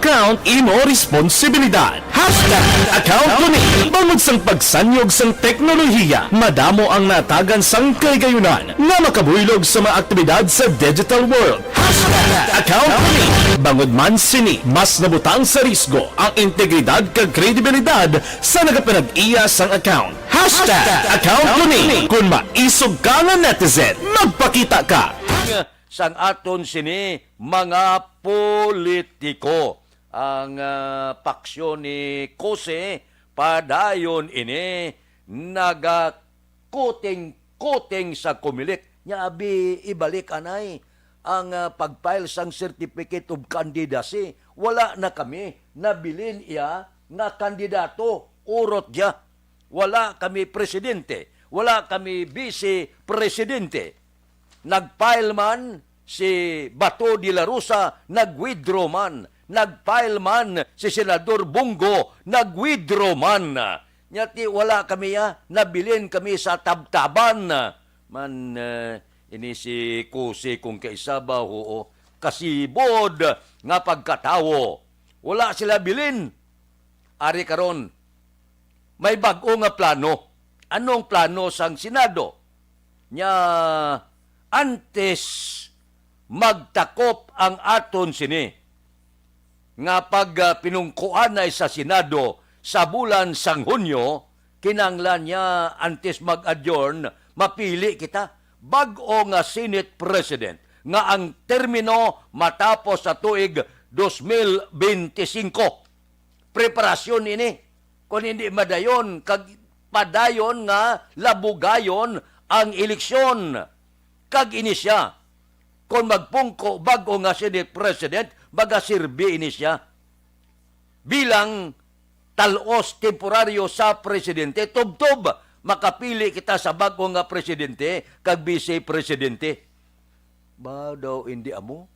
account, imo responsibilidad. #account ko ni. Bangod sang pagsanyog sang teknolohiya, madamo ang natagan sang kaygayunan na makabuylog sa mga aktibidad sa digital world. #account ko ni. Bangod man sini, mas nabutang sa risgo ang integridad kag kredibilidad sa nagapinag-iya sang account. #account ko ni. Kung maisog ka nga netizen, magpakita ka. Sang aton sini mga politiko ang paksyon ni Kose padayon ini nagakuting sa kumilik nya abi ibalik anay ang pagfile sang certificate of candidacy. Wala na kami nabilin iya nga kandidato urot dia. Wala kami presidente, wala kami vice-presidente. Nag-file man si Bato de la Rosa, nag-withdraw man. Nag-file man si Senador Bungo, nag-withdraw man. Nyati wala kami nabilin kami sa tabtaban. Man, ini si Kusi kung kaisabaw, kasibod nga pagkatawo. Wala sila bilin. Ari karon, may bag-o nga plano. Anong plano sang Senado? Nya antes magtakop ang aton sini nga pag pinungkuan na sa Senado sa bulan sang Hunyo, kinanglan niya antes mag-adjourn, mapili kita bag-o nga Senate President nga ang termino matapos sa tuig 2025. Preparasyon ini, kung hindi madayon, kag padayon nga labugayon ang eleksyon. Kag ini siya, kung magpungko bago nga Senate President, magasirbi ini siya bilang talos temporaryo sa presidente. Tubtob, makapili kita sa bago nga presidente kag vice-presidente. Ba daw hindi amo?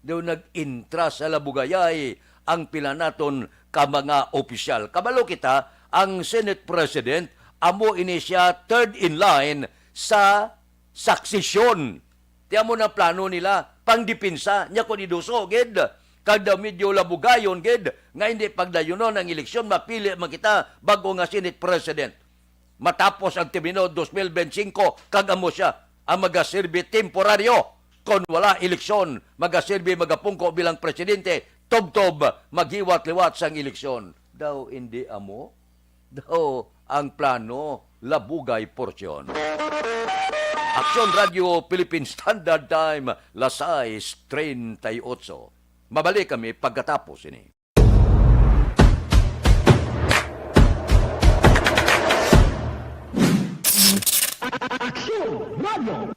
Daw nag-intra sa labugayay ang pila naton ka mga opisyal. Kabalo kita, ang Senate President, amo ini siya third in line sa succession. Tiyan mo na plano nila, pangdipinsa, niya ko niduso, ged. Kada medyo labugayon, ged, nga hindi pagdayunon ang eleksyon, mapili makita bago nga Senate President. Matapos ang termino 2025, kagamo siya, ang magasirbi temporaryo. Kung wala eleksyon, magasirbi magapungko bilang presidente, tob-tob, maghiwat-liwat sang eleksyon. Daw hindi amo? Daw ang plano, labugay porsyon. Aksyon Radio Philippine Standard Time, Lasay 38. Mabalik kami pagkatapos ini. Aksyon Radio.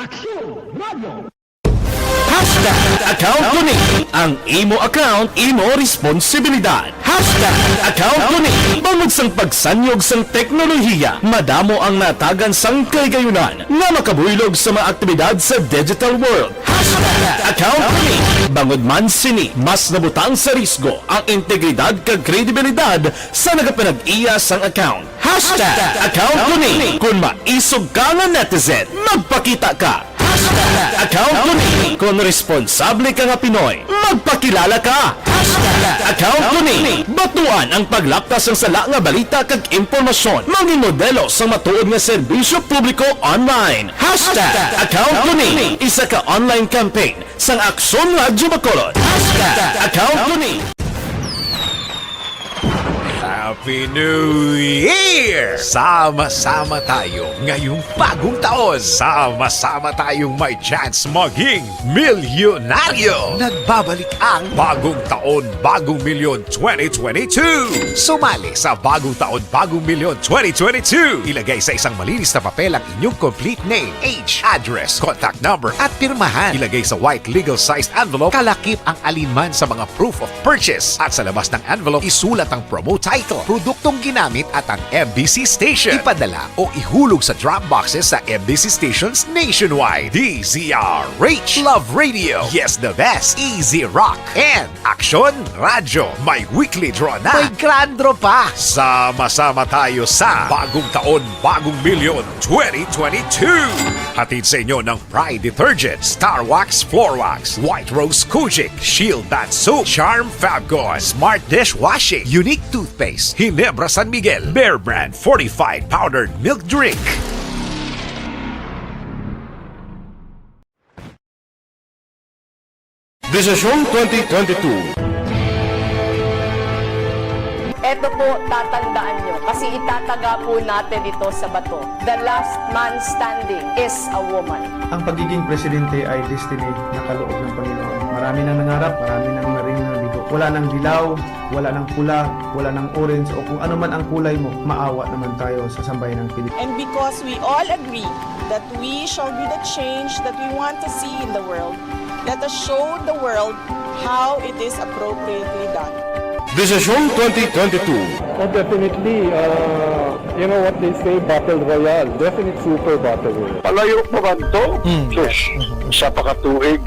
Aksyon Radio. #account ko ni. Ang imo account, imo responsibilidad. #account ko ni. Bangod sang pagsanyog sang teknolohiya, madamo ang natagan sang kaygayunan na makabuylog sa mga aktibidad sa digital world. #account ko ni. Bangod man sini, mas nabutang sa risgo ang integridad kag kredibilidad sa nagapinag-iya sang account. #account ko ni. Kung maisog ka nga netizen, magpakita ka. #account ko ni. Kung responsable ka nga Pinoy, magpakilala ka. #account ko ni. Batuan ang paglaptas ng sala nga balita kag impormasyon, maging modelo sa matuod nga serbisyo publiko online. #account ko ni. Isa ka online campaign sang Aksyon Radio Bacolod. #account ko ni. Happy New Year! Sama-sama tayo ngayong bagong taon. Sama-sama tayong may chance maging milyonaryo. Nagbabalik ang Bagong Taon, Bagong Milyon 2022. Sumali sa Bagong Taon, Bagong Milyon 2022. Ilagay sa isang malinis na papel ang inyong complete name, age, address, contact number at pirmahan. Ilagay sa white legal-sized envelope, kalakip ang alinman sa mga proof of purchase. At sa labas ng envelope, isulat ang promo title. produktong ginamit at ang MBC station. Ipadala o ihulog sa drop boxes sa MBC stations nationwide. DZRH Love Radio. Yes, the best. Easy Rock. And Aksyon Radyo. May weekly draw na. May grand draw pa. Sama-sama tayo sa Bagong Taon, Bagong Milyon 2022. Hatid sa inyo ng Pride Detergent, Star Wax Floor Wax, White Rose Kojic, Shield Bath Soap, Charm Fabgone, Smart Dishwashing, Unique Toothpaste, Ginebra San Miguel, Bear Brand Fortified Powdered Milk Drink. Desisyong 2022. Ito po, tatandaan nyo, kasi itataga po natin ito sa bato. The last man standing is a woman. Ang pagiging presidente ay destiny na kaloob ng Panginoon. Marami nang nangarap, marami nang naring naligo. Wala nang dilaw, wala nang pula, wala nang orange, o kung ano man ang kulay mo, maawa naman tayo sa sambayan ng Pilipinas. And because we all agree that we shall be the change that we want to see in the world, let us show the world how it is appropriately done. Desisyong 2022. Oh, definitely. You know what they say, Battle Royale. Definite super Battle Royale. Palayo pa ba ito? Diyos, sa pakatuig.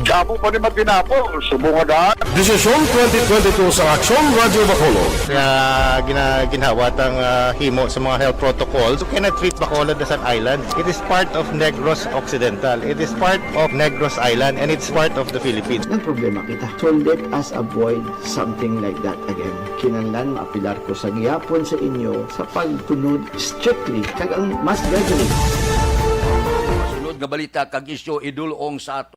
Damo pa rin matinapo, subungadaan. Desisyong 2022 sa Aksyon Radio Bacolod. Ginhawat ang himo sa mga health protocols. You cannot treat Bacolod as an island. It is part of Negros Occidental. It is part of Negros Island and it's part of the Philippines. Ang problema kita. So let us avoid something like that again. Kinanglan maapilar ko sa gihapon sa inyo sa pagtunod strictly kag ang mas gagawin. Sunod nga balita kag isyo idulong sa ato.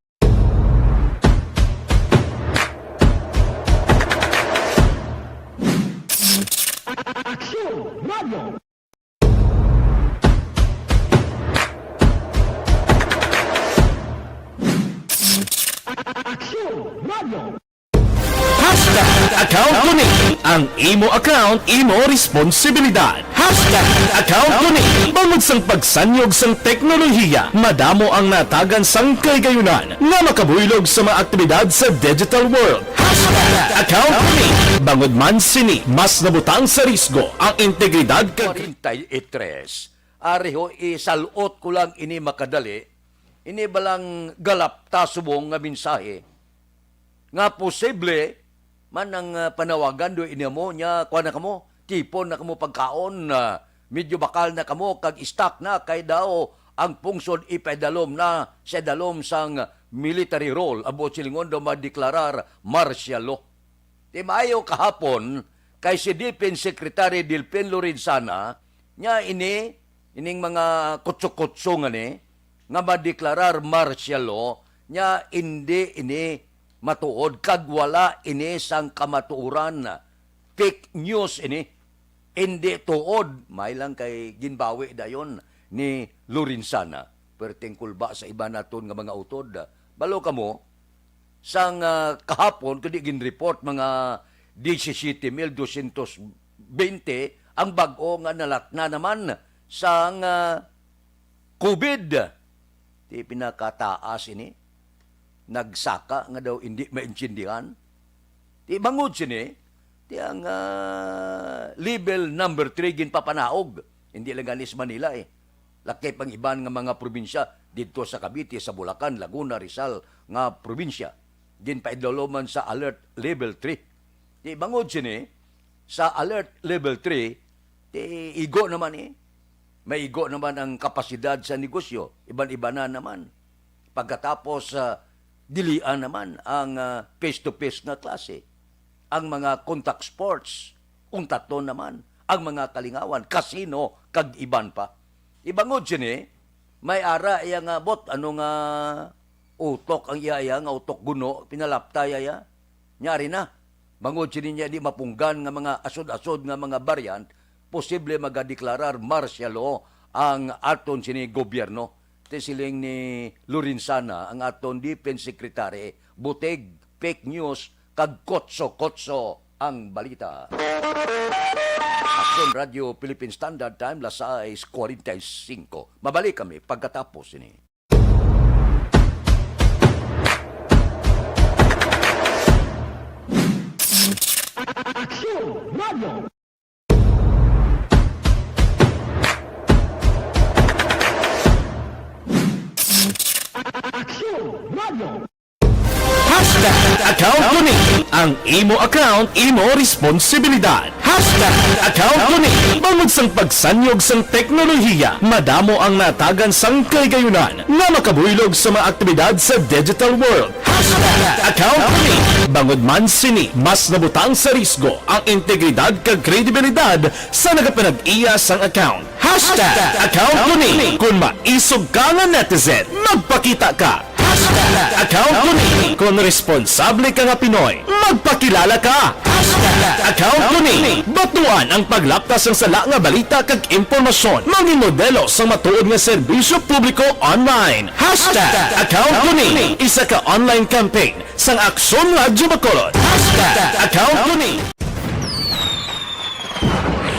Hashtag account ko ni. Ang imo account, imo responsibilidad. Hashtag account ko ni. Bangod sang pagsanyog sang teknolohiya, madamo ang natagan sang kaygayunan nga makabuylog sa mga aktibidad sa digital world. Hashtag account ko ni. Bangod man sini, mas nabutang sa risgo ang integridad kag 43. Ariho, isalot ko lang ini makadali. Ini balang galap tasubong nga mensahe nga posible man ang panawagan do ini mo nya kuha na kamo tipon na kamo pagkaon medyo bakal na kamo kag stock na kay daw ang pungsod ipadalom na sa dalom sang military role abot silingon do madeklarar martial law. Di maayo kahapon kay si Defense Secretary Dilpen Lorenzana nya ining mga kutsok-kutso nga ni nga madeklarar martial law nya hindi ini matuod kag wala ini sang kamatuoran fake news ini hindi tuod may lang kay ginbawi dayon ni Lorenzana pertengkol ba sa iba naton nga mga utod balo kamo sang kahapon kundi ginreport mga 17,220 ang bag-o nga nalatna naman sang COVID di pinakataas ini nagsaka nga daw hindi maintindihan. Di bangod sini, di ang level number 3 ginpapanaog. Hindi lang ganis Manila eh. Laki pang iban nga mga probinsya dito sa Cavite, sa Bulacan, Laguna, Rizal nga probinsya. Ginpaidoloman sa alert level 3. Di bangod sini, sa alert level 3, di igo naman eh. May igo naman ang kapasidad sa negosyo. Iban-iba na naman. Pagkatapos dilian naman ang face-to-face na klase. Ang mga contact sports, untaton naman. Ang mga kalingawan, casino, kag iban pa. Ibangod sini, may ara iya nga bot, ano nga utok ang iya nga utok guno, pinalapta iya. Nyari na. Bangod sini niya di mapunggan nga mga asod-asod nga mga variant, posible magadeklarar martial law ang aton sini gobyerno. Siling ni Lorenzana, ang aton Defense Secretary, buteg, fake news, kag kotso-kotso ang balita. Aksyon Radio Philippine Standard Time, las 6:45. Mabalik kami pagkatapos ini. Aksyon Radio! Hashtag account ko ni ang imo account, imo responsibilidad. Hashtag account ko ni bangod sang pagsanyog sang teknolohiya, madamo ang natagan sang kaygayunan nga makabuylog sa mga aktibidad sa digital world. Hashtag account ko ni bangod man sini mas nabutang sa risgo ang integridad kag kredibilidad sa nagapanag-iya sang account. Hashtag account ko ni kung maisog ka nga netizen, magpakita ka. Hashtag account ko ni kung responsable ka nga Pinoy, magpakilala ka. Hashtag account ko ni batuan ang paglaptas ng sala nga balita kag impormasyon, maging modelo sa matuod nga serbisyo publiko online. Hashtag account ko ni isa ka online campaign sang Aksyon Radyo Bacolod. Hashtag account ko ni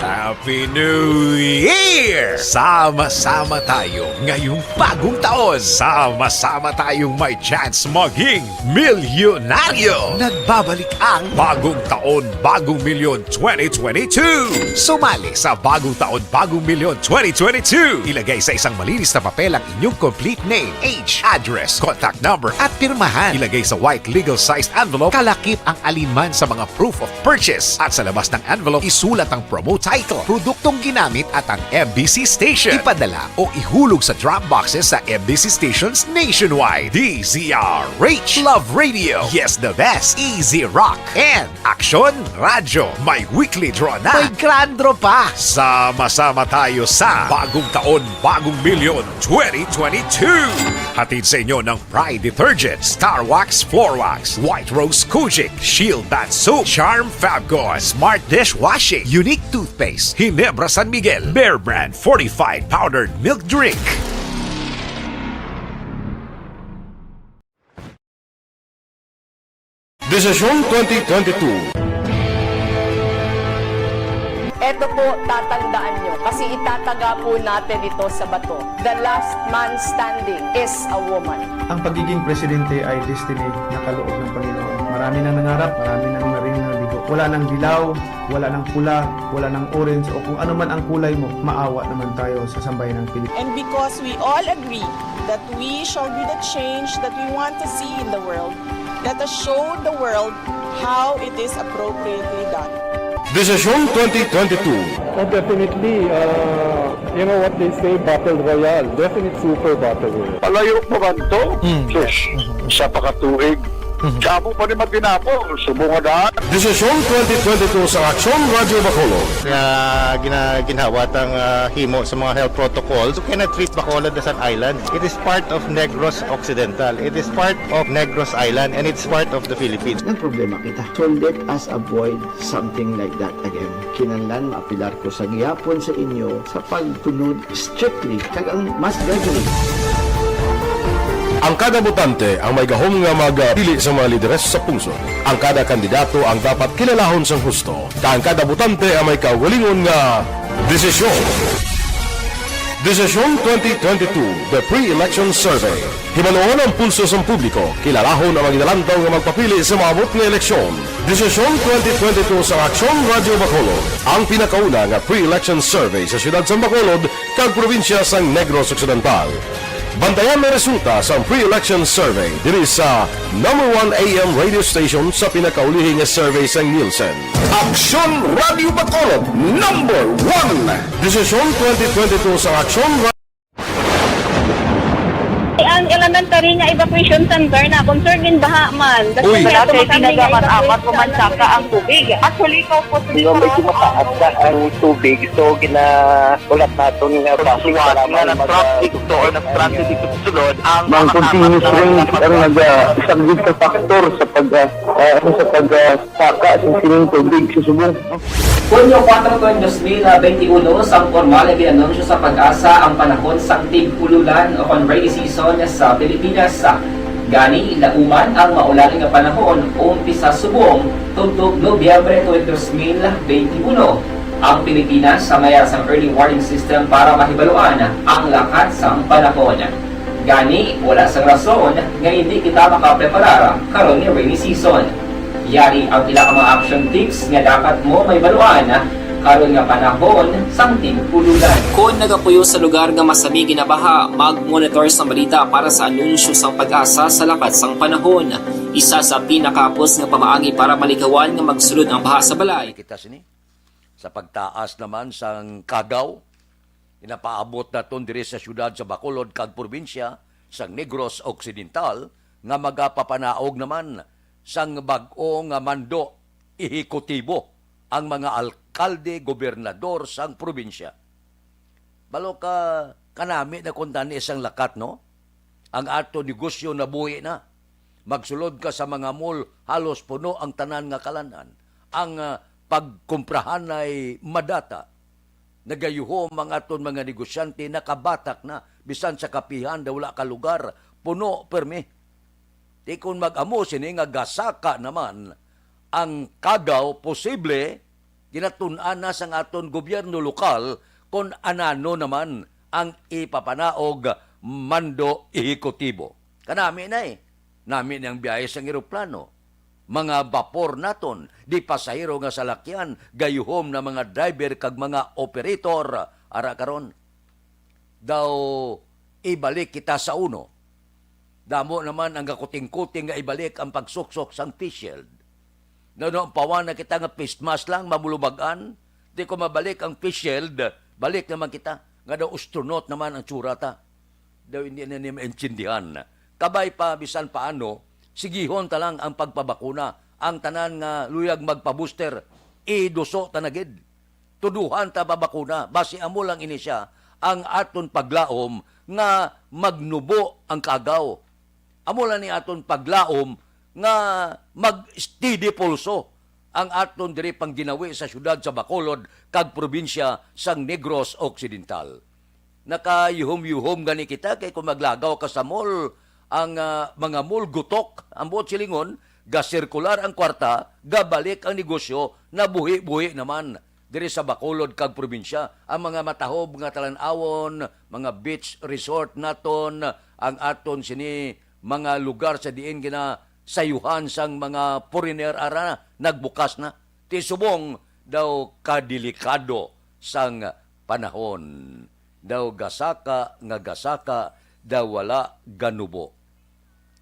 Happy New Year! Sama-sama tayo ngayong bagong taon. Sama-sama tayong may chance maging milyonaryo. Nagbabalik ang Bagong Taon, Bagong Milyon 2022. Sumali sa Bagong Taon, Bagong Milyon 2022. Ilagay sa isang malinis na papel ang inyong complete name, age, address, contact number at pirmahan. Ilagay sa white legal-sized envelope, kalakip ang alinman sa mga proof of purchase. At sa labas ng envelope, isulat ang promo title, produktong ginamit at ang MBC station. Ipadala o ihulog sa drop boxes sa MBC stations nationwide. DZRH, Love Radio, Yes the Best, Easy Rock, and Aksyon Radyo. May weekly draw na. May grand draw pa. Sama-sama tayo sa Bagong Taon, Bagong Milyon 2022. Hatid sa inyo ng Pride Detergent, Star Wax Floor Wax, White Rose Kojic, Shield Bath Soap, Charm Fabgo, Smart Dishwashing, Unique Toothpaste, Ginebra San Miguel, Bear Brand Fortified Powdered Milk Drink. Desisyon 2022. Ito po, tatandaan nyo, kasi itataga po natin ito sa bato. The last man standing is a woman. Ang pagiging presidente ay destiny na kaloob ng Panginoon. Marami nang nangarap, marami nang narinig na bigo. Wala nang dilaw, wala nang pula, wala nang orange, o kung ano man ang kulay mo, maawa naman tayo sa sambayan ng Pilipinas. And because we all agree that we shall be the change that we want to see in the world, let us show the world how it is appropriately done. Desisyon 2022. Oh, definitely, you know what they say, battle royale. Definite super battle royale. Palayo mo man to. Sus, siya pa katuig. Kamo pa rin magdinapo. Subungadaan. Desisyon 2022 sa Aksyon Radyo Bacolod. Ginhawat ang himo sa mga health protocols. You cannot treat Bacolod as an island. It is part of Negros Occidental. It is part of Negros Island and it's part of the Philippines. Ang problema kita. So let us avoid something like that again. Kinahanglan maapilar ko sa gihapon sa inyo sa pagtunod strictly kag ang mas gradually. Ang kada botante ang may gahom nga magpili sa mga lideres sa pungsod. Ang kada kandidato ang dapat kilalahon sang husto. Ang kada botante ang may kawalingon nga desisyon. Desisyon 2022, the pre-election survey. Himanuon ang pulso sa publiko, kilalahon ang magidalantaw nga magpapili sa maabot nga eleksyon. Desisyon 2022 sa Aksyon Radyo Bacolod, ang pinakauna nga pre-election survey sa siyudad sa Bacolod kag probinsya sang Negros Occidental. Bantayan na resulta sa pre-election survey diri sa #1 AM radio station sa pinakaulihing nga survey sa Nielsen. Aksyon Radio Bacolod, #1. Desisyon 2022 sa Aksyon Radio. Ang elementary nga evacuation center na concern din baha man. Uy, dati tinagaman amat kumansaka ang tubig. Actually, ikaw po sa medyo mataas ka ang tubig. So, ginaulat natin nga traffic para mag-traffic to or nag-traffic dito sa sulod. Ang continuous rain ang nag-isagid sa factor sa pag-saka sa sining tubig sa subong. Hunyo 4, 2021, sang formal ay ginanunsyo sa Pag-asa ang panahon sang tig-ululan o rainy season sa Pilipinas. Gani, lauman ang maulaling nga panahon umpisa subong tugtog Nobyembre 2021. Ang Pilipinas sa mayar sang early warning system para mahibaluan ang lakat sang panahon. Gani, wala sang rason nga hindi kita makapreparar karon ni rainy season. Yari ang pila ka mga action tips nga dapat mo may baluan karon nga panahon sang tig-ululan. Kung nagapuyo sa lugar nga masami ginabaha, mag-monitor sa balita para sa anunsyo sang pag-asa sa lakat sang panahon. Isa sa pinakapos nga pamaagi para malikawan nga magsulod ang baha sa balay. Kita sini sa pagtaas naman sang Kagaw, inapaabot naton diri sa syudad sa Bacolod kag probinsya sang Negros Occidental nga magapapanaog naman sang bag-o nga mando ihikutibo ang mga alkalde, gobernador sang probinsya. Balo ka kanami na kuntani isang lakat, no? Ang ato negosyo na buhi na. Magsulod ka sa mga mall, halos puno ang tanan nga kalanan. Ang pagkumprahan ay madata. Nagayuhom ang aton mga negosyante nakabatak na bisan sa kapihan daw wala ka lugar, puno permi. Di kung mag-amo sini nga gasaka naman ang Kagaw, posible ginatun-an na sang aton gobyerno lokal kung anano naman ang ipapanaog mando ehekutibo. Kanami na Nami ang biyahe sang eroplano. Mga vapor naton, di pasahero nga salakyan, gayuhom na mga driver kag mga operator, ara karon. Daw ibalik kita sa uno. Damo naman ang kakuting-kuting nga ibalik ang pagsuksok sang face shield. Ang pawan na kita nga face mask lang, mamulubagan. Di ko mabalik ang face shield, balik naman kita. Nga daw astronaut naman ang tsurata. Daw hindi na niya maintindihan. Kabay pa, bisan paano, sigihon talang ang pagpabakuna. Ang tanan nga luyag magpa-booster, iduso tanagid. Tuduhan ta babakuna, basi amo lang ini siya, ang aton paglaom nga magnubo ang Kagaw. Amo lang ni aton paglaom nga mag-steady pulso ang aton diri pang ginawi sa syudad sa Bacolod kag probinsya sang Negros Occidental. Nakayuhom-yuhom gani kita kay kung maglagaw ka sa mall, ang mga mall gutok, ang buot silingon, gasirkular ang kwarta, gabalik ang negosyo na buhi-buhi naman diri sa Bacolod kag probinsya. Ang mga matahob nga talan-awon, mga beach resort naton, ang aton sini mga lugar sa diin gina sayuhan sang mga foreigner ara nagbukas na. Ti subong daw kadelikado sang panahon. Daw gasaka nga gasaka, daw wala ganubo.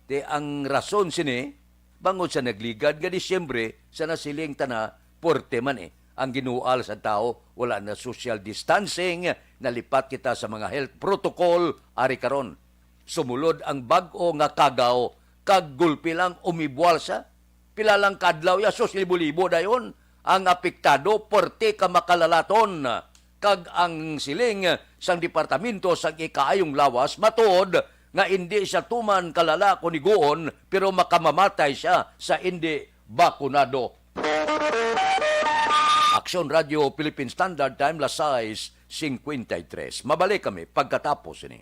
Ti ang rason sini, bangod sa nagligad nga Disyembre, sa nasiling tana, porte man ang ginual sa tao, wala na social distancing, nalipat kita sa mga health protocol, ari karon. Sumulod ang bag-o nga Kagaw, kag gulpi lang umibwal sa, pila lang kadlaw ya, sus libo-libo dayon, ang apektado, porte ka makalalaton, kag ang siling sang departamento sang ikaayong lawas, matuod, nga hindi siya tuman kalala kuniguon, pero makamamatay siya sa hindi bakunado. Aksyon Radio Philippine Standard Time, las 6:53. Mabalik kami pagkatapos ini.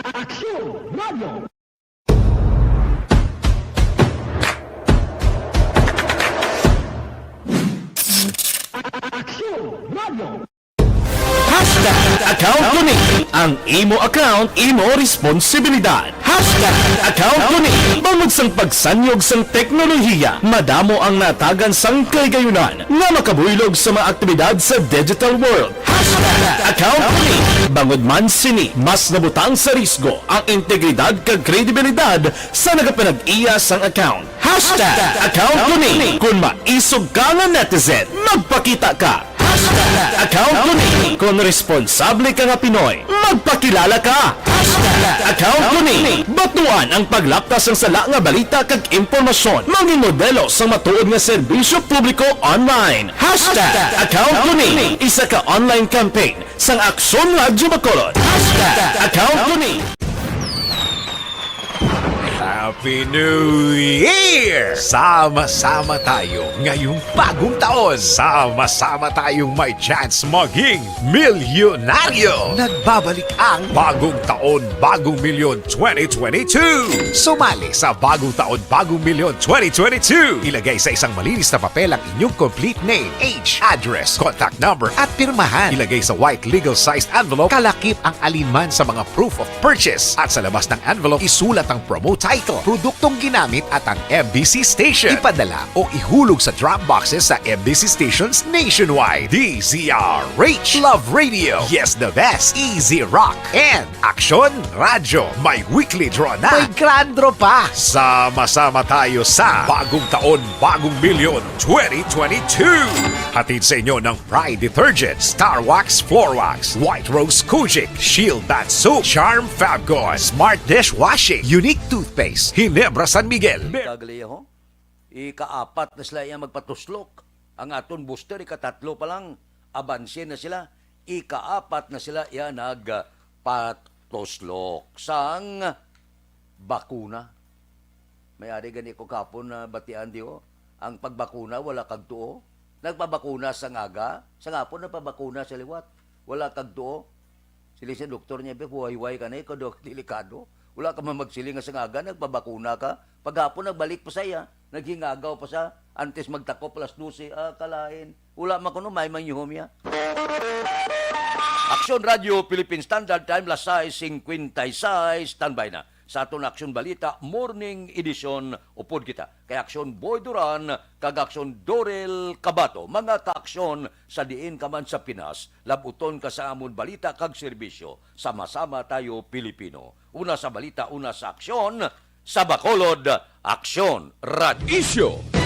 Aksyon Radio! Hashtag account ko ni. Ang imo account, imo responsibilidad. Hashtag account ko ni. Bangod sang pagsanyog sang teknolohiya, madamo ang natagan sang kaygayunan nga makabuylog sa mga aktibidad sa digital world. Hashtag account ko ni. Bangod man sini, mas nabutang sa risgo ang integridad kag kredibilidad sa nagapanag-iya sang account. Hashtag account ko ni. Kung maisog ka nga netizen, magpakita ka. Hashtag account ko ni. Kung responsable ka nga Pinoy, magpakilala ka. Hashtag account ko ni. Batuan ang paglaptas ng sala nga balita kag impormasyon. Manging modelo sa matuod nga serbisyo publiko online. Hashtag account ko ni. Isa ka online campaign sang Aksyon Radio Bacolod. Hashtag account ko ni. Happy New Year! Sama-sama tayo ngayong bagong taon. Sama-sama tayong may chance maging milyonaryo. Nagbabalik ang Bagong Taon, Bagong Milyon 2022. Sumali sa Bagong Taon, Bagong Milyon 2022. Ilagay sa isang malinis na papel ang inyong complete name, age, address, contact number at pirmahan. Ilagay sa white legal-sized envelope, kalakip ang alinman sa mga proof of purchase. At sa labas ng envelope, isulat ang promo title. produktong ginamit at ang MBC station. Ipadala o ihulog sa drop boxes sa MBC stations nationwide. DZRH Love Radio. Yes, the best. Easy Rock. And Aksyon Radyo. May weekly draw na. May grand draw pa. Sama-sama tayo sa Bagong Taon, Bagong Milyon 2022. Hatid sa inyo ng Pride Detergent, Star Wax Floor Wax, White Rose Kojic, Shield Bath Soap, Charm Fabgon, Smart Dishwashing, Unique Toothpaste, Ginebra San Miguel. Tagliho, ika-4 na sila yung magpatuslok. Ang aton booster, ika-3 pa lang. Abansin na sila. Ika-4 na sila yan nagpatuslok. Sang bakuna. May ari gani ko kapon na batian diyo. Ang pagbakuna, wala kag tuo. Nagpabakuna sa ngaga, sa ngapon nagpabakuna sa liwat. Wala kag tuo. Sili sa doktor niya, huway-huway ka na, ikaw delikado. Wala ka mamagsiling sa ngaga, nagpabakuna ka. Paghapon nagbalik pa saya, naghingagaw pa sa, antes magtako plus 12, kalain. Wala makuno, may mangyuhom ya. Aksyon Radio, Philippine Standard Time, las 6:56, standby na. Sa aton Aksyon Balita, Morning Edition, upod kita. Kay Aksyon Boy Duran, kag Aksyon Dorel Kabato. Mga kaaksyon sa diin ka man sa Pinas, labuton ka sa amon balita kag serbisyo. Sama-sama tayo Pilipino. Una sa balita, una sa aksyon, sa Bacolod, Aksyon Radio. Isyo